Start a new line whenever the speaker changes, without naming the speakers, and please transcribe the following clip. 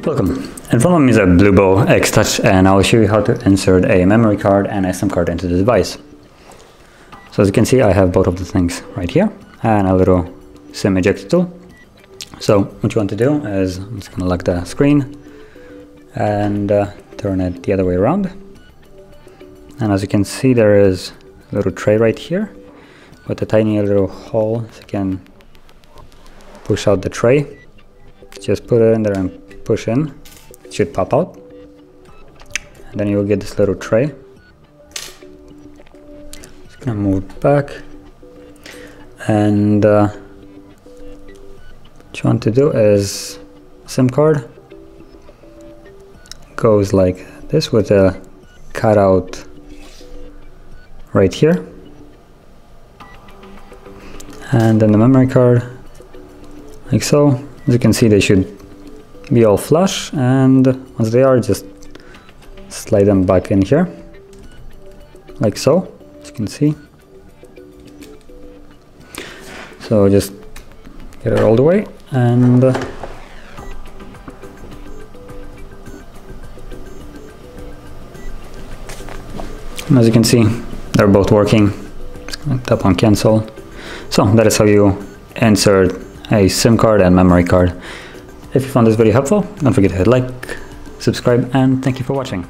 Welcome. In front of me is a BluBoo XTouch, and I will show you how to insert a memory card and a SIM card into the device. So as you can see, I have both of the things right here and a little SIM ejector tool. So what you want to do is, I'm just going to lock the screen and turn it the other way around. And as you can see, there is a little tray right here with a tiny little hole, so you can push out the tray. Just put it in there and push in. It should pop out, and then you will get this little tray. Just gonna move it back, and what you want to do is SIM card goes like this with a cutout right here, and then the memory card like so. As you can see, they should be all flush, and once they are, just slide them back in here like so, as you can see. So just get it all the way, and as you can see, they're both working. Just gonna tap on cancel. So that is how you insert a SIM card and memory card. If you found this video helpful, don't forget to hit like, subscribe, and thank you for watching.